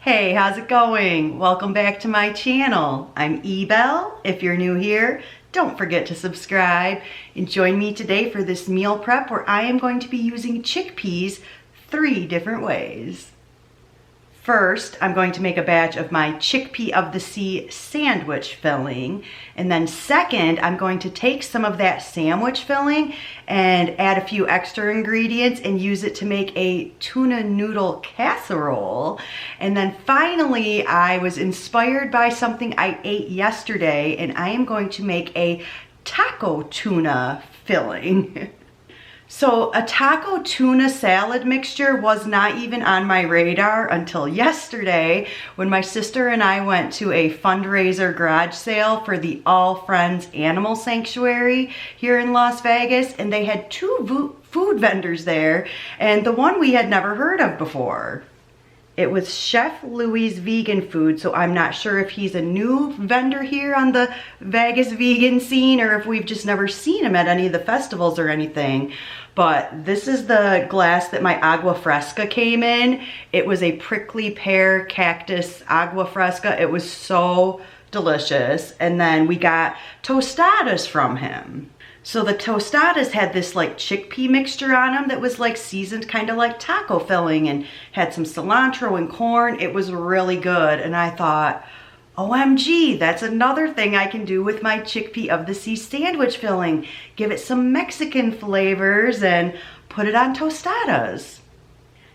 Hey, how's it going? Welcome back to my channel. I'm Ebel. If you're new here, don't forget to subscribe and join me today for this meal prep where I am going to be using chickpeas 3 different ways. First, I'm going to make a batch of my chickpea of the sea sandwich filling. And then second, I'm going to take some of that sandwich filling and add a few extra ingredients and use it to make a tuna noodle casserole. And then finally, I was inspired by something I ate yesterday, and I am going to make a taco tuna filling. So a taco tuna salad mixture was not even on my radar until yesterday when my sister and I went to a fundraiser garage sale for the All Friends Animal Sanctuary here in Las Vegas, and they had 2 food vendors there, and the one we had never heard of before. It was Chef Louie's Vegan Food, so I'm not sure if he's a new vendor here on the Vegas vegan scene or if we've just never seen him at any of the festivals or anything. But this is the glass that my agua fresca came in. It was a prickly pear cactus agua fresca. It was so delicious. And then we got tostadas from him. So the tostadas had this like chickpea mixture on them that was like seasoned kind of like taco filling and had some cilantro and corn. It was really good. And I thought, OMG, that's another thing I can do with my chickpea of the sea sandwich filling. Give it some Mexican flavors and put it on tostadas.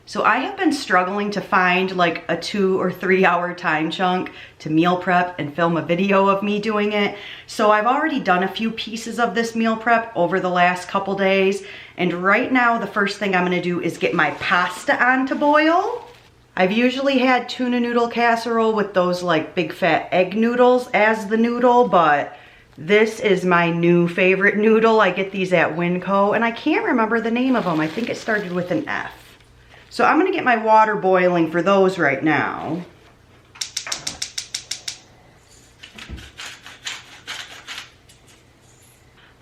So I have been struggling to find like a 2 or 3 hour time chunk to meal prep and film a video of me doing it. So I've already done a few pieces of this meal prep over the last couple days. And right now, the first thing I'm gonna do is get my pasta on to boil. I've usually had tuna noodle casserole with those like big fat egg noodles as the noodle, but this is my new favorite noodle. I get these at Winco and I can't remember the name of them. I think it started with an F. So I'm gonna get my water boiling for those right now.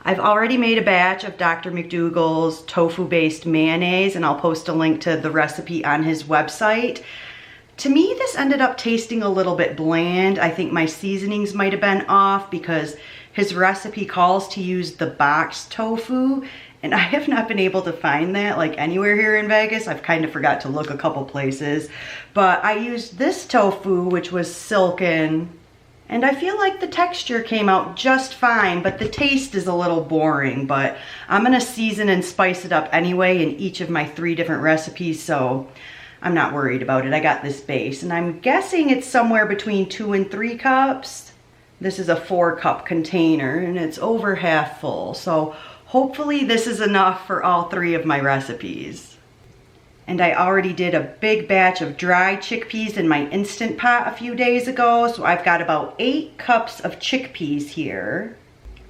I've already made a batch of Dr. McDougall's tofu-based mayonnaise, and I'll post a link to the recipe on his website. To me, this ended up tasting a little bit bland. I think my seasonings might have been off because his recipe calls to use the boxed tofu, and I have not been able to find that like anywhere here in Vegas. I've kind of forgot to look a couple places, but I used this tofu, which was silken, and I feel like the texture came out just fine, but the taste is a little boring. But I'm gonna season and spice it up anyway in each of my 3 different recipes, so I'm not worried about it. I got this base, and I'm guessing it's somewhere between 2 and 3 cups. This is a 4-cup container, and it's over half full, so hopefully this is enough for all 3 of my recipes. And I already did a big batch of dry chickpeas in my Instant Pot a few days ago, so I've got about 8 cups of chickpeas here.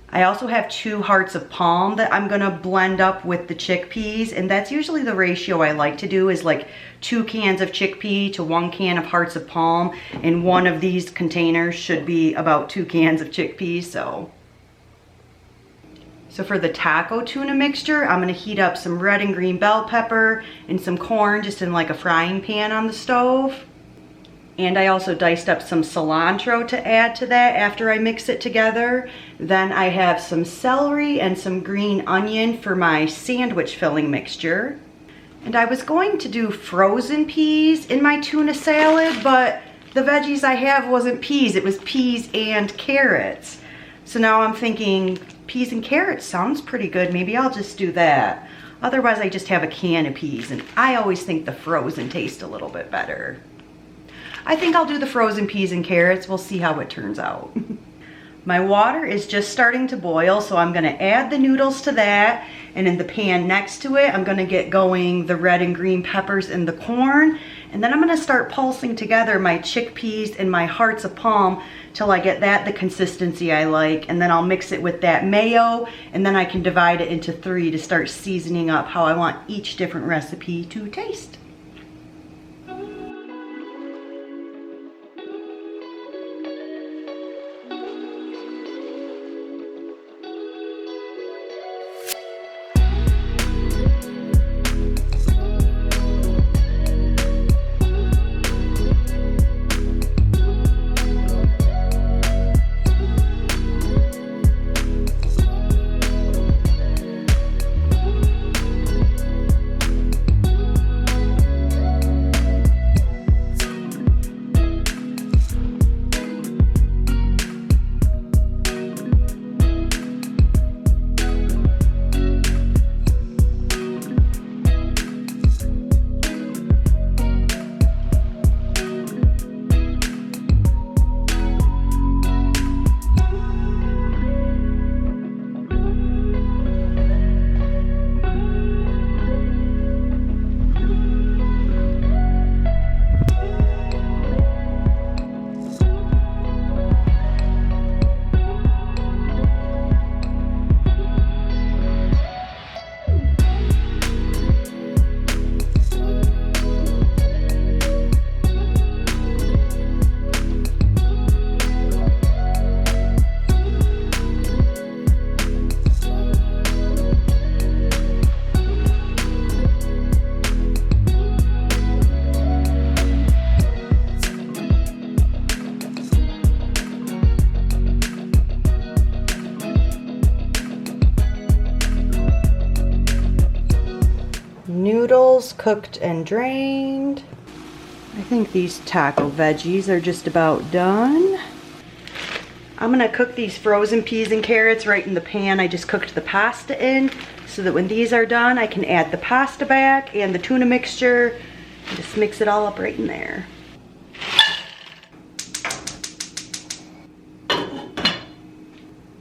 I also have 2 hearts of palm that I'm gonna blend up with the chickpeas, and that's usually the ratio I like to do, is like 2 cans of chickpea to 1 can of hearts of palm, and one of these containers should be about 2 cans of chickpeas. So for the taco tuna mixture, I'm gonna heat up some red and green bell pepper and some corn just in like a frying pan on the stove. And I also diced up some cilantro to add to that after I mix it together. Then I have some celery and some green onion for my sandwich filling mixture. And I was going to do frozen peas in my tuna salad, but the veggies I have wasn't peas, it was peas and carrots. So now I'm thinking, peas and carrots sounds pretty good. Maybe I'll just do that. Otherwise, I just have a can of peas, and I always think the frozen taste a little bit better. I think I'll do the frozen peas and carrots. We'll see how it turns out. My water is just starting to boil, so I'm gonna add the noodles to that, and in the pan next to it, I'm gonna get going the red and green peppers and the corn, and then I'm gonna start pulsing together my chickpeas and my hearts of palm till I get that the consistency I like, and then I'll mix it with that mayo, and then I can divide it into 3 to start seasoning up how I want each different recipe to taste. cooked and drained. I think these taco veggies are just about done. I'm gonna cook these frozen peas and carrots right in the pan I just cooked the pasta in, so that when these are done, I can add the pasta back and the tuna mixture, and just mix it all up right in there.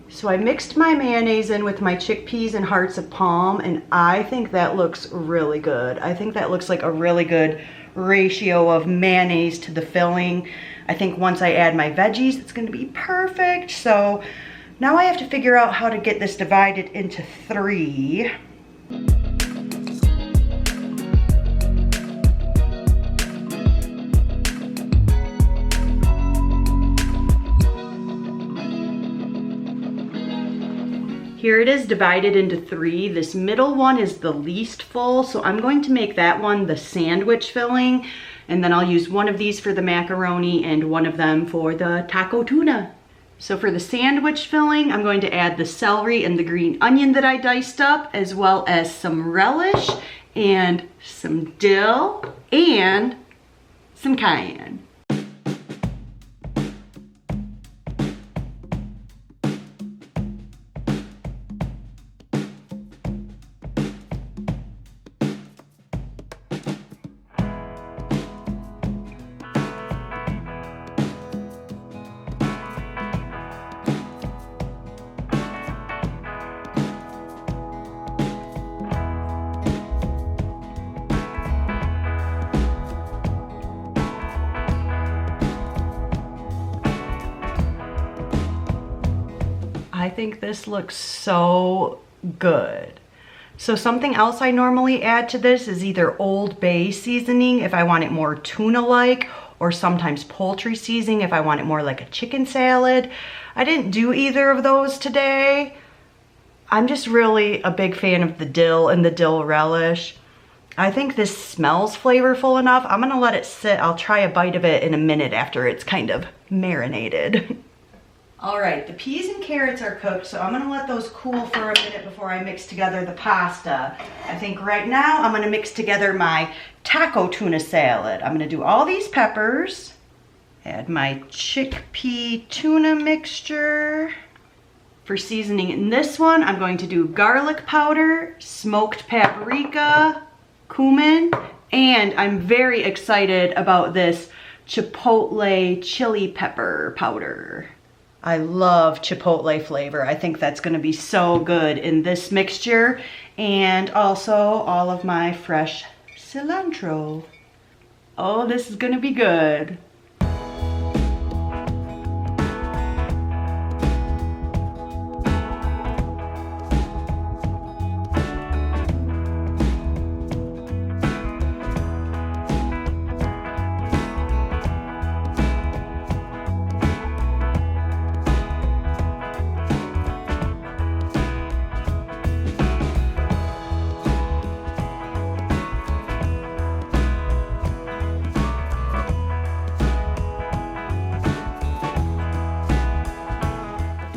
So I mixed my mayonnaise in with my chickpeas and hearts of palm, and I think that looks really good. I think that looks like a really good ratio of mayonnaise to the filling. I think once I add my veggies, it's gonna be perfect. So now I have to figure out how to get this divided into 3. Here it is divided into 3. This middle one is the least full, so I'm going to make that one the sandwich filling, and then I'll use one of these for the macaroni and one of them for the taco tuna. So for the sandwich filling, I'm going to add the celery and the green onion that I diced up, as well as some relish and some dill and some cayenne. I think this looks so good. So something else I normally add to this is either Old Bay seasoning if I want it more tuna-like, or sometimes poultry seasoning if I want it more like a chicken salad. I didn't do either of those today. I'm just really a big fan of the dill and the dill relish. I think this smells flavorful enough. I'm gonna let it sit. I'll try a bite of it in a minute after it's kind of marinated. All right, the peas and carrots are cooked, so I'm gonna let those cool for a minute before I mix together the pasta. I think right now I'm gonna mix together my taco tuna salad. I'm gonna do all these peppers, add my chickpea tuna mixture. For seasoning in this one, I'm going to do garlic powder, smoked paprika, cumin, and I'm very excited about this chipotle chili pepper powder. I love chipotle flavor. I think that's gonna be so good in this mixture, and also all of my fresh cilantro. Oh, this is gonna be good.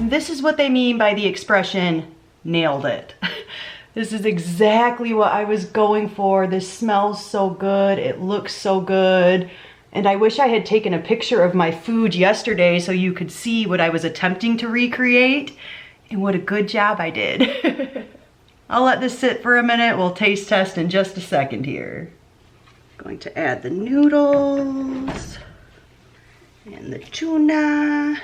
This is what they mean by the expression, nailed it. This is exactly what I was going for. This smells so good, it looks so good. And I wish I had taken a picture of my food yesterday so you could see what I was attempting to recreate, and what a good job I did. I'll let this sit for a minute. We'll taste test in just a second here. Going to add the noodles and the tuna.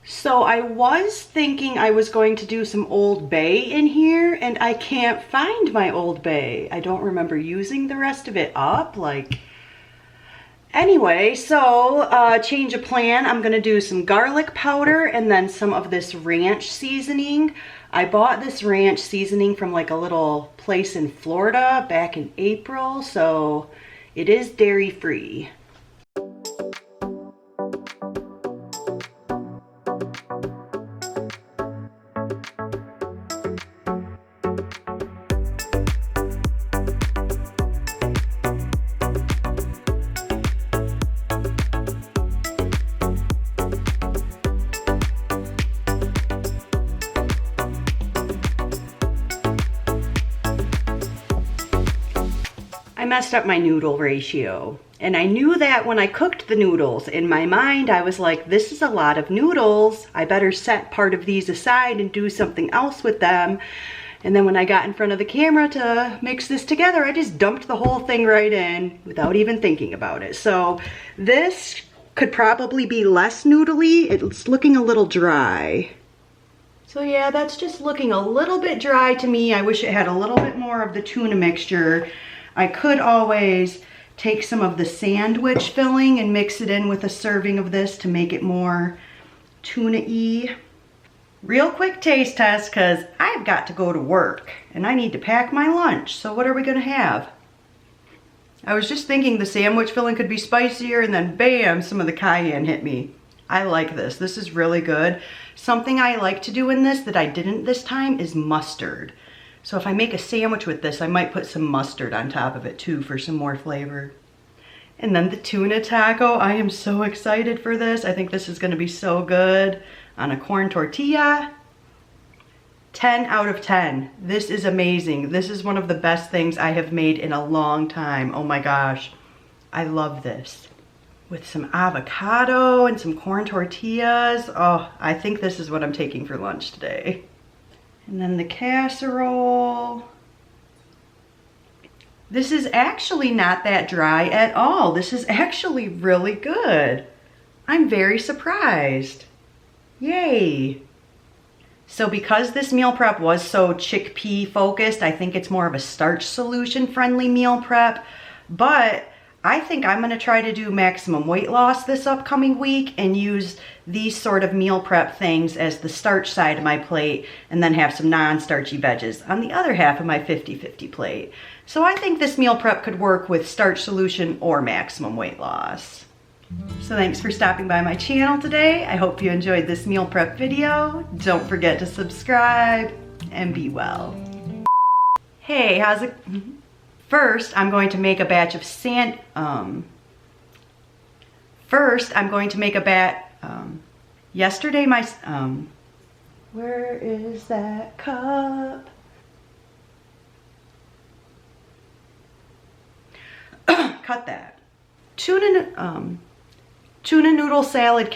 So I was thinking I was going to do some Old Bay in here, and I can't find my Old Bay. I don't remember using the rest of it up. Anyway, so change of plan. I'm gonna do some garlic powder and then some of this ranch seasoning. I bought this ranch seasoning from like a little place in Florida back in April, so it is dairy free. messed up my noodle ratio. And I knew that when I cooked the noodles. In my mind, I was like, this is a lot of noodles. I better set part of these aside and do something else with them. And then when I got in front of the camera to mix this together, I just dumped the whole thing right in without even thinking about it. So this could probably be less noodly. It's looking a little dry. So yeah, that's just looking a little bit dry to me. I wish it had a little bit more of the tuna mixture. I could always take some of the sandwich filling and mix it in with a serving of this to make it more tuna-y. Real quick taste test, because I've got to go to work and I need to pack my lunch. So what are we gonna have? I was just thinking the sandwich filling could be spicier, and then bam, some of the cayenne hit me. I like this. This is really good. Something I like to do in this that I didn't this time is mustard. So if I make a sandwich with this, I might put some mustard on top of it too for some more flavor. And then the tuna taco. I am so excited for this. I think this is gonna be so good on a corn tortilla. 10 out of 10. This is amazing. This is one of the best things I have made in a long time. Oh my gosh, I love this. With some avocado and some corn tortillas. Oh, I think this is what I'm taking for lunch today. And then the casserole. This is actually not that dry at all. This is actually really good. I'm very surprised. Yay. So because this meal prep was so chickpea focused, I think it's more of a starch solution friendly meal prep, but I think I'm gonna try to do maximum weight loss this upcoming week and use these sort of meal prep things as the starch side of my plate, and then have some non-starchy veggies on the other half of my 50-50 plate. So I think this meal prep could work with starch solution or maximum weight loss. So thanks for stopping by my channel today. I hope you enjoyed this meal prep video. Don't forget to subscribe and be well. Hey, how's it? First, I'm going to make a batch of yesterday my, where is that cup? Cut that. Tuna noodle salad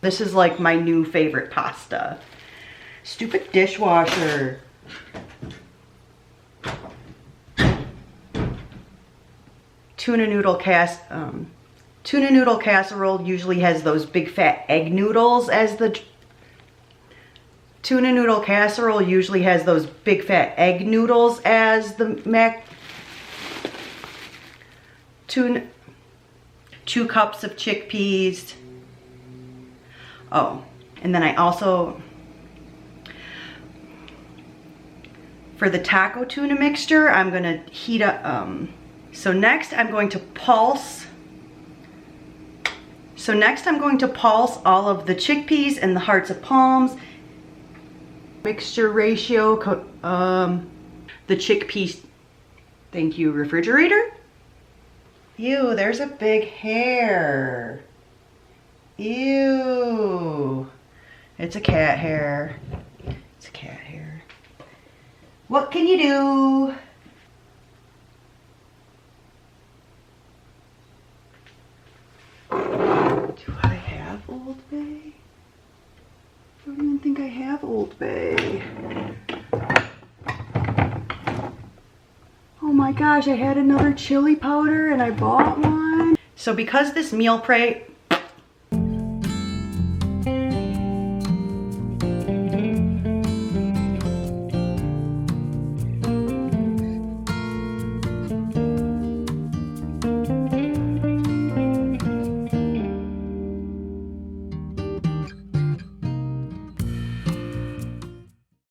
this is like my new favorite pasta. Stupid dishwasher. Tuna noodle casserole usually has those big fat egg noodles as the tuna noodle casserole usually has those big fat egg noodles as the tuna. 2 cups of chickpeas. Oh, and then I also, for the taco tuna mixture, I'm gonna heat up, so next I'm going to pulse all of the chickpeas and the hearts of palms. Mixture ratio, the chickpeas, thank you, refrigerator. Ew, there's a big hair. Ew. It's a cat hair. It's a cat hair. What can you do? Do I have Old Bay? I don't even think I have Old Bay. Oh my gosh, I had another chili powder and I bought one. So because this meal prep